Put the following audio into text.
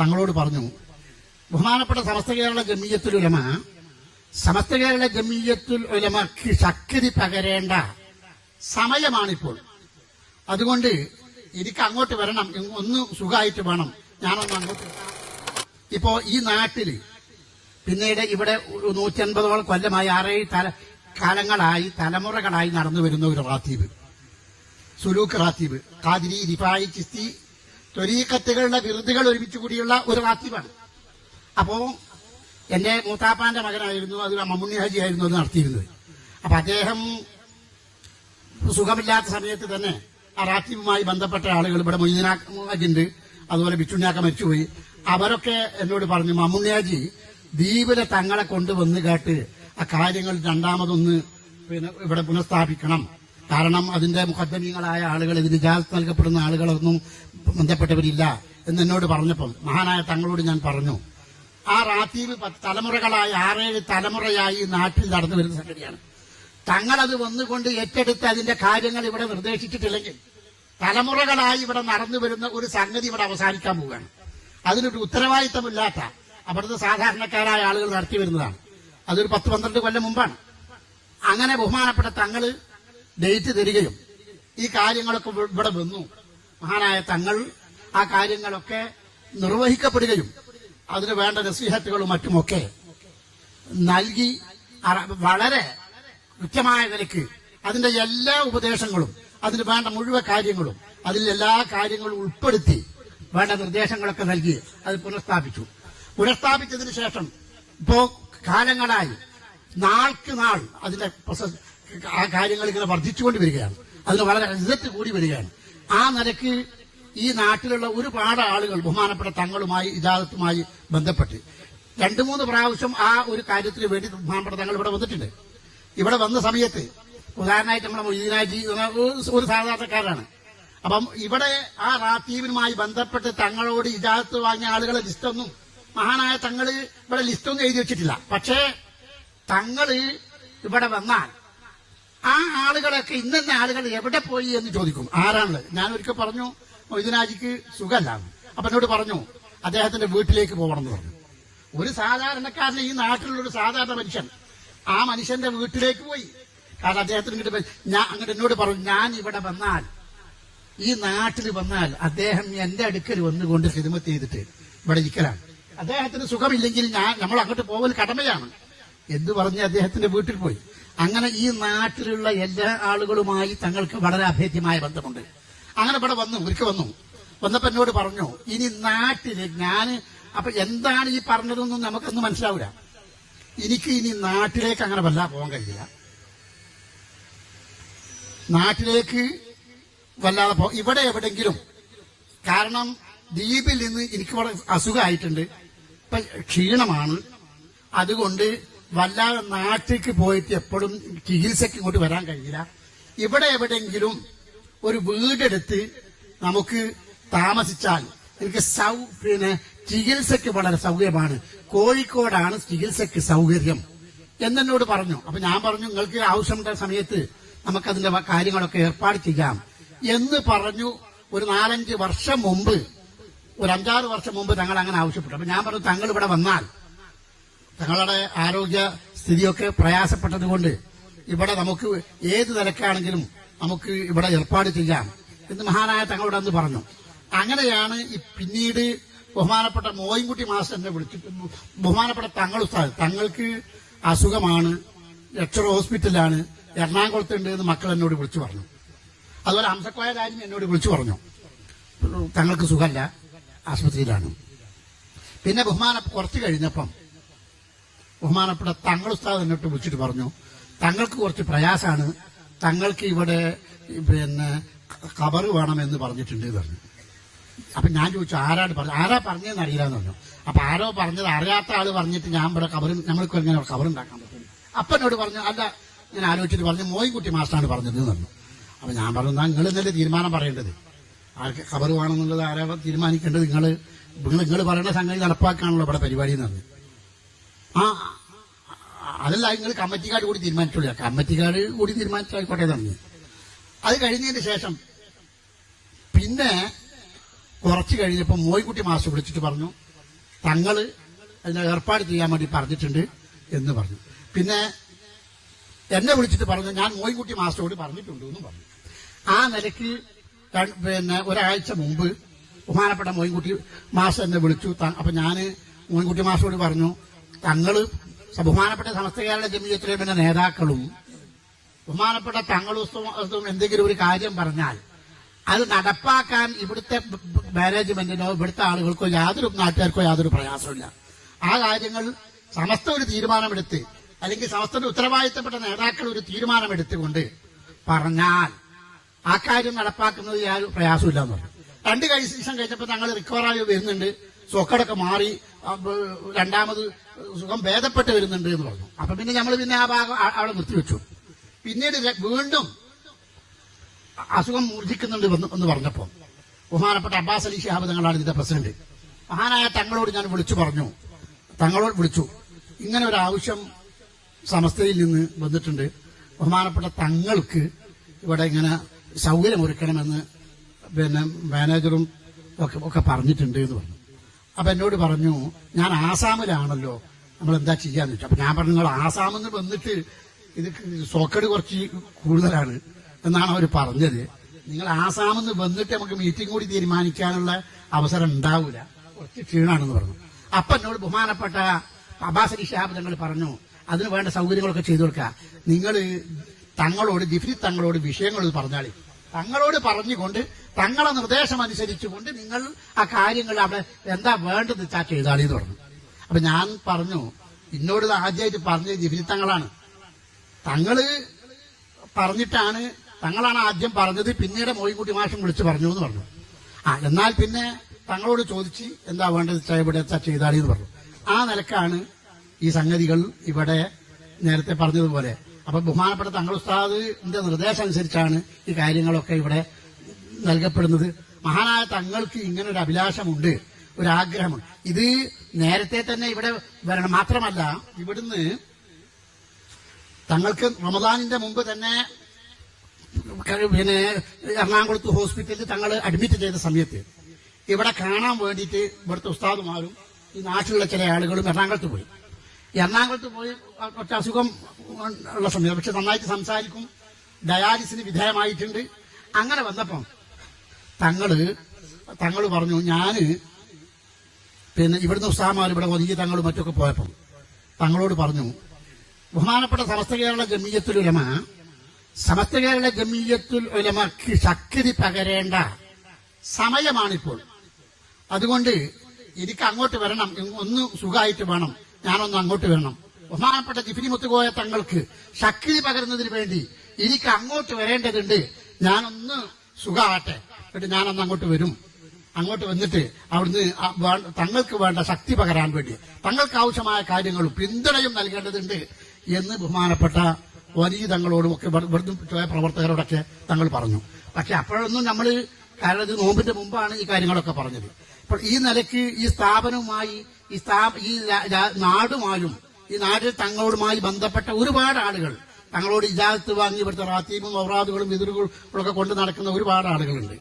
തങ്ങളോട് പറഞ്ഞു, ബഹുമാനപ്പെട്ട സമസ്ത കേരള ജമിയത്തുൽ ഉലമ, സമസ്ത കേരള ജമിയത്തുൽ ഉലമക്ക് ശക്തി പകരേണ്ട സമയമാണിപ്പോൾ. അതുകൊണ്ട് എനിക്ക് അങ്ങോട്ട് വരണം, ഒന്ന് സുഖമായിട്ട് വേണം, ഞാനൊന്ന് അങ്ങോട്ട്. ഇപ്പോ ഈ നാട്ടില് പിന്നീട് ഇവിടെ 150ഓളം കൊല്ലമായി 6-7 കാലങ്ങളായി തലമുറകളായി നടന്നു വരുന്ന ഒരു റാത്തീബ്, സുലൂക്ക് റാത്തീബ്, ഖാദിരി, റിഫായി, ചിസ്തി ത്വരീഖത്തുകളുടെ വിരുദുകൾ ഒരുമിച്ച് കൂടിയുള്ള ഒരു റാത്തീബാണ്. അപ്പോ എന്റെ മൂത്താപ്പാന്റെ മകനായിരുന്നു, അത് മമ്മുണ്ണി ഹാജി ആയിരുന്നു അത് നടത്തിയിരുന്നത്. അപ്പൊ അദ്ദേഹം സുഖമില്ലാത്ത സമയത്ത് തന്നെ ആ റാത്തീബുമായി ബന്ധപ്പെട്ട ആളുകൾ, ഇവിടെ മൊയ്തീനാക്കുണ്ട്, അതുപോലെ ബിച്ചുണ്ണിയാക്ക മരിച്ചുപോയി, അവരൊക്കെ എന്നോട് പറഞ്ഞു, മമ്മുണ്ണി ഹാജി ദ്വീപിലെ തങ്ങളെ കൊണ്ടുവന്ന് കേട്ട് ആ കാര്യങ്ങൾ രണ്ടാമതൊന്ന് ഇവിടെ പുനഃസ്ഥാപിക്കണം. കാരണം അതിന്റെ മുഖദ്ദമീങ്ങളായ ആളുകൾ, ഇതിന് ഇജാസത്ത് നൽകപ്പെടുന്ന ആളുകളൊന്നും ബന്ധപ്പെട്ടവരില്ല എന്നോട് പറഞ്ഞപ്പോൾ മഹാനായ തങ്ങളോട് ഞാൻ പറഞ്ഞു, ആ റാത്തീബ് തലമുറകളായി 6-7 തലമുറയായി നാട്ടിൽ നടന്നു വരുന്ന സംഗതിയാണ്. തങ്ങളത് വന്നുകൊണ്ട് ഏറ്റെടുത്ത് അതിന്റെ കാര്യങ്ങൾ ഇവിടെ നിർദ്ദേശിച്ചിട്ടില്ലെങ്കിൽ തലമുറകളായി ഇവിടെ നടന്നു വരുന്ന ഒരു സംഗതി ഇവിടെ അവസാനിക്കാൻ പോവുകയാണ്. അതിനൊരു ഉത്തരവാദിത്തമില്ലാത്ത അവിടുത്തെ സാധാരണക്കാരായ ആളുകൾ നടത്തി വരുന്നതാണ്. അതൊരു 10-12 കൊല്ലം മുമ്പാണ്. അങ്ങനെ ബഹുമാനപ്പെട്ട തങ്ങള് ഡേറ്റ് തരികയും ഈ കാര്യങ്ങളൊക്കെ ഇവിടെ വന്നു. മഹാനായ തങ്ങൾ ആ കാര്യങ്ങളൊക്കെ നിർവഹിക്കപ്പെടുകയും അതിന് വേണ്ട നസീഹത്തുകളും മറ്റുമൊക്കെ നൽകി വളരെ കൃത്യമായ നിലയ്ക്ക് അതിന്റെ എല്ലാ ഉപദേശങ്ങളും, അതിന് വേണ്ട മുഴുവൻ കാര്യങ്ങളും, അതിൽ എല്ലാ കാര്യങ്ങളും ഉൾപ്പെടുത്തി വേണ്ട നിർദ്ദേശങ്ങളൊക്കെ നൽകി അത് പുനഃസ്ഥാപിച്ചതിന് ശേഷം ഇപ്പോ കാലങ്ങളായി നാൾക്ക് നാൾ അതിന്റെ ആ കാര്യങ്ങൾ ഇങ്ങനെ വർദ്ധിച്ചുകൊണ്ട് വരികയാണ്. അതിന് വളരെ ഇജ്ജത്ത് കൂടി വരികയാണ്. ആ നിലയ്ക്ക് ഈ നാട്ടിലുള്ള ഒരുപാട് ആളുകൾ ബഹുമാനപ്പെട്ട തങ്ങളുമായി ഇജാസത്തുമായി ബന്ധപ്പെട്ട് 2-3 പ്രാവശ്യം ആ ഒരു കാര്യത്തിന് വേണ്ടി ബഹുമാനപ്പെട്ട തങ്ങൾ ഇവിടെ വന്നിട്ടുണ്ട്. ഇവിടെ വന്ന സമയത്ത് ഉദാഹരണമായിട്ട് നമ്മുടെ മൊയ്തീനാജി ഒരു സാധാരണക്കാരാണ്. അപ്പം ഇവിടെ ആ റാത്തീബിനുമായി ബന്ധപ്പെട്ട് തങ്ങളോട് ഇജാസത്ത് വാങ്ങിയ ആളുകളെ ലിസ്റ്റൊന്നും മഹാനായ തങ്ങള് ഇവിടെ ലിസ്റ്റൊന്നും എഴുതി വെച്ചിട്ടില്ല. പക്ഷേ തങ്ങള് ഇവിടെ വന്നാൽ ആ ആളുകളൊക്കെ ഇന്ന ആളുകൾ എവിടെ പോയി എന്ന് ചോദിക്കും. ആരാണുള്ളത്? ഞാൻ ഒരിക്കൽ പറഞ്ഞു, മൊയ്തീനാജിക്ക് സുഖമല്ലാന്ന്. അപ്പൊ എന്നോട് പറഞ്ഞു അദ്ദേഹത്തിന്റെ വീട്ടിലേക്ക് പോകണം എന്ന് പറഞ്ഞു. ഒരു സാധാരണക്കാരന്, ഈ നാട്ടിലുള്ള ഒരു സാധാരണ മനുഷ്യൻ, ആ മനുഷ്യന്റെ വീട്ടിലേക്ക് പോയി. കാരണം അദ്ദേഹത്തിന് അങ്ങോട്ട് എന്നോട് പറഞ്ഞു, ഞാൻ ഇവിടെ വന്നാൽ, ഈ നാട്ടിൽ വന്നാൽ അദ്ദേഹം എന്റെ അടുക്കൽ വന്നുകൊണ്ട് ഖിദ്മത്ത് ചെയ്തിട്ട് ഇവിടെ ഇരിക്കലാണ്. അദ്ദേഹത്തിന് സുഖമില്ലെങ്കിൽ നമ്മൾ അങ്ങോട്ട് പോകൽ കടമയാണ് എന്ന് പറഞ്ഞ് അദ്ദേഹത്തിന്റെ വീട്ടിൽ പോയി. അങ്ങനെ ഈ നാട്ടിലുള്ള എല്ലാ ആളുകളുമായി തങ്ങൾക്ക് വളരെ അഭേദ്യമായ ബന്ധമുണ്ട്. അങ്ങനെ ഇവിടെ ഒരിക്കൽ വന്നപ്പോ എന്നോട് പറഞ്ഞു, ഇനി നാട്ടില് അപ്പൊ എന്താണ് ഈ പറഞ്ഞതൊന്നും നമുക്കൊന്നും മനസ്സിലാവില്ല. എനിക്ക് ഇനി നാട്ടിലേക്ക് അങ്ങനെ പോകാൻ കഴിയില്ല. നാട്ടിലേക്ക് വല്ലാതെ ഇവിടെ എവിടെങ്കിലും, കാരണം ദ്വീപിൽ നിന്ന് എനിക്ക് വളരെ അസുഖമായിട്ടുണ്ട്, ഇപ്പൊ ക്ഷീണമാണ്. അതുകൊണ്ട് വല്ലാതെ നാട്ടിലേക്ക് പോയിട്ട് എപ്പോഴും ചികിത്സയ്ക്ക് ഇങ്ങോട്ട് വരാൻ കഴിയില്ല. ഇവിടെ എവിടെയെങ്കിലും ഒരു വീടെടുത്ത് നമുക്ക് താമസിച്ചാൽ എനിക്ക് ചികിത്സയ്ക്ക് വളരെ സൗകര്യമാണ്. കോഴിക്കോടാണ് ചികിത്സയ്ക്ക് സൗകര്യം എന്നോട് പറഞ്ഞു. അപ്പൊ ഞാൻ പറഞ്ഞു, നിങ്ങൾക്ക് ആവശ്യമുള്ള സമയത്ത് നമുക്കതിന്റെ കാര്യങ്ങളൊക്കെ ഏർപ്പാട് ചെയ്യാം എന്ന് പറഞ്ഞു. ഒരു 4-5 വർഷം മുമ്പ്, ഒരു 5-6 വർഷം മുമ്പ് തങ്ങൾ അങ്ങനെ ആവശ്യപ്പെട്ടു. അപ്പൊ ഞാൻ പറഞ്ഞു, തങ്ങൾ ഇവിടെ വന്നാൽ തങ്ങളുടെ ആരോഗ്യ സ്ഥിതിയൊക്കെ പ്രയാസപ്പെട്ടതുകൊണ്ട് ഇവിടെ നമുക്ക് ഏത് നിലക്കാണെങ്കിലും നമുക്ക് ഇവിടെ ഏർപ്പാട് ചെയ്യാം എന്ന് മഹാനായ തങ്ങളോട് അന്ന് പറഞ്ഞു. അങ്ങനെയാണ് പിന്നീട് ബഹുമാനപ്പെട്ട മോയിൻകുട്ടി മാസ്റ്റർ എന്നെ വിളിച്ചിട്ട്, ബഹുമാനപ്പെട്ട തങ്ങൾ ഉസ്താദ്, തങ്ങൾക്ക് അസുഖമാണ്, ലക്ഷർ ഹോസ്പിറ്റലാണ്, എറണാകുളത്തുണ്ട് എന്ന് മക്കൾ എന്നോട് വിളിച്ചു പറഞ്ഞു. അതുപോലെ ഹംസക്കോയ രാജ്യം എന്നോട് വിളിച്ചു പറഞ്ഞു, തങ്ങൾക്ക് സുഖമല്ല, ആശുപത്രിയിലാണ്. പിന്നെ കുറച്ച് കഴിഞ്ഞപ്പം ബഹുമാനപ്പെട്ട തങ്ങൾ ഉസ്താദ് എന്നോട്ട് വിളിച്ചിട്ട് പറഞ്ഞു, തങ്ങൾക്ക് കുറച്ച് പ്രയാസമാണ്, തങ്ങൾക്ക് ഇവിടെ ഖബർ വേണമെന്ന് പറഞ്ഞിട്ടുണ്ട് പറഞ്ഞു. അപ്പൊ ഞാൻ ചോദിച്ചു, ആരാ പറഞ്ഞതെന്ന് അറിയില്ലാന്ന് പറഞ്ഞു. അപ്പൊ ആരോ പറഞ്ഞത് അറിയാത്ത ആള് പറഞ്ഞിട്ട് ഞാൻ ഇവിടെ നമ്മൾക്ക് എങ്ങനെ ഖബറുണ്ടാക്കാൻ പറ്റും. അപ്പൊ എന്നോട് പറഞ്ഞു, അല്ല, ഞാൻ ആലോചിച്ചിട്ട് പറഞ്ഞു, മോയിൻകുട്ടി മാസ്റ്ററാണ് പറഞ്ഞത് എന്ന് പറഞ്ഞു. അപ്പൊ ഞാൻ പറഞ്ഞു, നിങ്ങൾ ഇന്നലെ തീരുമാനം പറയേണ്ടത്, ആർക്ക് ഖബർ വേണമെന്നുള്ളത് ആരാ തീരുമാനിക്കേണ്ടത്? നിങ്ങൾ പറയുന്ന സംഗതി നടപ്പാക്കാണല്ലോ ഇവിടെ പരിപാടി എന്ന് പറഞ്ഞു. അതല്ല, നിങ്ങൾ കമ്മിറ്റിക്കാർ കൂടി തീരുമാനിച്ചോളൂ. കമ്മിറ്റിക്കാർ കൂടി തീരുമാനിച്ചായിക്കോട്ടെ പറഞ്ഞു. അത് കഴിഞ്ഞതിന് ശേഷം പിന്നെ കുറച്ച് കഴിഞ്ഞപ്പോൾ മോയിൻകുട്ടി മാസ്റ്റർ വിളിച്ചിട്ട് പറഞ്ഞു, തങ്ങള് അതിന് ഏർപ്പാട് ചെയ്യാൻ വേണ്ടി പറഞ്ഞിട്ടുണ്ട് എന്ന് പറഞ്ഞു. പിന്നെ എന്നെ വിളിച്ചിട്ട് പറഞ്ഞു ഞാൻ മോയിൻകുട്ടി മാസ്റ്ററോട് പറഞ്ഞിട്ടുണ്ട് എന്നും പറഞ്ഞു. ആ നിലയ്ക്ക് പിന്നെ ഒരാഴ്ച മുമ്പ് ബഹുമാനപ്പെട്ട മോയിൻകുട്ടി മാസ്റ്റർ എന്നെ വിളിച്ചു. അപ്പൊ ഞാന് മോയിൻകുട്ടി മാസ്റ്ററോട് പറഞ്ഞു, തങ്ങള് ബഹുമാനപ്പെട്ട സമസ്ത കേരള ജമിയത്തിലെ പിന്നെ നേതാക്കളും ബഹുമാനപ്പെട്ട തങ്ങളും എന്തെങ്കിലും ഒരു കാര്യം പറഞ്ഞാൽ അത് നടപ്പാക്കാൻ ഇവിടുത്തെ മാനേജ്മെന്റിനോ ഇവിടുത്തെ ആളുകൾക്കോ യാതൊരു നാട്ടുകാർക്കോ യാതൊരു പ്രയാസമില്ല. ആ കാര്യങ്ങൾ സമസ്ത ഒരു തീരുമാനമെടുത്ത് അല്ലെങ്കിൽ സമസ്തയുടെ ഉത്തരവാദിത്തപ്പെട്ട നേതാക്കൾ ഒരു തീരുമാനമെടുത്തുകൊണ്ട് പറഞ്ഞാൽ ആ കാര്യം നടപ്പാക്കുന്നത് യാതൊരു പ്രയാസമില്ല എന്ന് പറഞ്ഞു. 2 ദിവസം കഴിഞ്ഞപ്പോൾ ഞങ്ങൾ റിക്കവറായി വരുന്നുണ്ട്, സൊക്കടൊക്കെ മാറി രണ്ടാമത് സുഖം ഭേദപ്പെട്ട് വരുന്നുണ്ട് എന്ന് പറഞ്ഞു. അപ്പൊ പിന്നെ നമ്മൾ പിന്നെ ആ ഭാഗം അവിടെ നിർത്തിവെച്ചു. പിന്നീട് വീണ്ടും അസുഖം മൂർജിക്കുന്നുണ്ട് എന്ന് പറഞ്ഞപ്പോ ബഹുമാനപ്പെട്ട അബ്ബാസ് അലി ശിഹാബ് തങ്ങളാണ് ഇതിന്റെ പ്രസിഡന്റ്. മഹാനായ തങ്ങളോട് ഞാൻ തങ്ങളോട് വിളിച്ചു, ഇങ്ങനെ ഒരു ആവശ്യം സമസ്തയിൽ നിന്ന് വന്നിട്ടുണ്ട്, ബഹുമാനപ്പെട്ട തങ്ങൾക്ക് ഇവിടെ ഇങ്ങനെ സൗകര്യമൊരുക്കണമെന്ന് പിന്നെ മാനേജറും ഒക്കെ പറഞ്ഞിട്ടുണ്ട് എന്ന് പറഞ്ഞു. അപ്പൊ എന്നോട് പറഞ്ഞു, ഞാൻ ആസാമിലാണല്ലോ, നമ്മൾ എന്താ ചെയ്യാന്ന് വെച്ചു. അപ്പൊ ഞാൻ പറഞ്ഞു, നിങ്ങൾ ആസാമിൽ വന്നിട്ട് ഇത് സോക്കട് കുറച്ച് കൂടുതലാണ് എന്നാണ് അവർ പറഞ്ഞത്. നിങ്ങൾ ആസാമിൽ വന്നിട്ട് നമുക്ക് മീറ്റിംഗ് കൂടി തീരുമാനിക്കാനുള്ള അവസരം ഉണ്ടാവില്ല, കുറച്ച് ക്ഷീണാണെന്ന് പറഞ്ഞു. അപ്പൊ എന്നോട് ബഹുമാനപ്പെട്ട അബ്ബാസ് അലി ശിഹാബ് തങ്ങൾ പറഞ്ഞു, അതിന് വേണ്ട സൗകര്യങ്ങളൊക്കെ ചെയ്തു കൊടുക്കുക, നിങ്ങൾ തങ്ങളോട് ജിഫ്രി തങ്ങളോട് വിഷയങ്ങൾ പറഞ്ഞാളി, തങ്ങളോട് പറഞ്ഞുകൊണ്ട് തങ്ങളെ നിർദ്ദേശം അനുസരിച്ചുകൊണ്ട് നിങ്ങൾ ആ കാര്യങ്ങൾ അവിടെ എന്താ വേണ്ടത് വെച്ചാൽ ചെയ്താളി എന്ന് പറഞ്ഞു. അപ്പൊ ഞാൻ പറഞ്ഞു, എന്നോട് ആദ്യമായിട്ട് പറഞ്ഞത് ജിഫ്രി തങ്ങളാണ്, തങ്ങള് പറഞ്ഞിട്ടാണ്, തങ്ങളാണ് ആദ്യം പറഞ്ഞത്, പിന്നീട് മോയിൻകുട്ടി മാഷും വിളിച്ചു പറഞ്ഞു എന്ന് പറഞ്ഞു. എന്നാൽ പിന്നെ തങ്ങളോട് ചോദിച്ച് എന്താ വേണ്ടത് ഇവിടെ ചെയ്താളി എന്ന് പറഞ്ഞു. ആ നിലക്കാണ് ഈ സംഗതികൾ ഇവിടെ നേരത്തെ പറഞ്ഞതുപോലെ. അപ്പൊ ബഹുമാനപ്പെട്ട തങ്ങൾ ഉസ്താദിന്റെ നിർദ്ദേശം അനുസരിച്ചാണ് ഈ കാര്യങ്ങളൊക്കെ ഇവിടെ നൽകപ്പെടുന്നത്. മഹാനായ തങ്ങൾക്ക് ഇങ്ങനെ ഒരു അഭിലാഷമുണ്ട്, ഒരാഗ്രഹമുണ്ട്. ഇത് നേരത്തെ തന്നെ ഇവിടെ വരണം. മാത്രമല്ല, ഇവിടുന്ന് തങ്ങൾക്ക് റമദാനിന്റെ മുമ്പ് തന്നെ പിന്നെ എറണാകുളത്ത് ഹോസ്പിറ്റലിൽ തങ്ങൾ അഡ്മിറ്റ് ചെയ്ത സമയത്ത് ഇവിടെ കാണാൻ വേണ്ടിയിട്ട് ഇവിടുത്തെ ഉസ്താദുമാരും ഈ നാട്ടിലുള്ള ചില ആളുകളും എറണാകുളത്ത് പോയി കുറച്ച് അസുഖം ഉള്ള സമയം, പക്ഷെ നന്നായിട്ട് സംസാരിക്കും, ഡയാലിസിന് വിധേയമായിട്ടുണ്ട്. അങ്ങനെ വന്നപ്പം തങ്ങള് പറഞ്ഞു, ഞാന് പിന്നെ ഇവിടുന്ന് ഉസ്താദുമാർ ഇവിടെ ഒതുങ്ങി തങ്ങളും മറ്റൊക്കെ പോയപ്പം തങ്ങളോട് പറഞ്ഞു, ബഹുമാനപ്പെട്ട സമസ്ത കേരള ജമിയത്തുൽ ഉലമ ഉലമക്ക് ശക്തി പകരേണ്ട സമയമാണിപ്പോൾ. അതുകൊണ്ട് എനിക്ക് അങ്ങോട്ട് വരണം, ഒന്ന് സുഖമായിട്ട് വേണം, ഞാനൊന്ന് അങ്ങോട്ട് വരണം. ബഹുമാനപ്പെട്ട ജിഫ്രി മുത്തുകോയ തങ്ങൾക്ക് ശക്തി പകരുന്നതിന് വേണ്ടി എനിക്ക് അങ്ങോട്ട് വരേണ്ടതുണ്ട്, ഞാനൊന്ന് സുഖമാവട്ടെ, എന്നിട്ട് ഞാനൊന്ന് അങ്ങോട്ട് വരും. അങ്ങോട്ട് വന്നിട്ട് അവിടുന്ന് തങ്ങൾക്ക് വേണ്ട ശക്തി പകരാൻ വേണ്ടി തങ്ങൾക്ക് ആവശ്യമായ കാര്യങ്ങളും പിന്തുണയും നൽകേണ്ടതുണ്ട് എന്ന് ബഹുമാനപ്പെട്ട വലിയ തങ്ങളോടും ഒക്കെ ഇവിടുന്ന് പ്രവർത്തകരോടൊക്കെ തങ്ങൾ പറഞ്ഞു. പക്ഷെ അപ്പോഴൊന്നും നമ്മൾ, കാരണം ഇത് നോമ്പിന്റെ മുമ്പാണ് ഈ കാര്യങ്ങളൊക്കെ പറഞ്ഞത്. അപ്പോൾ ഈ നിലയ്ക്ക് ഈ സ്ഥാപനവുമായി ഈ നാടുമായും ഈ നാട്ടിൽ തങ്ങളോടുമായി ബന്ധപ്പെട്ട ഒരുപാട് ആളുകൾ, തങ്ങളോട് ഇജാസത്ത് വാങ്ങി ഇവിടുത്തെ റാത്തീമും ഔറാദുകളും എതിരുകളും ഒക്കെ കൊണ്ട് നടക്കുന്ന ഒരുപാട് ആളുകളുണ്ട്.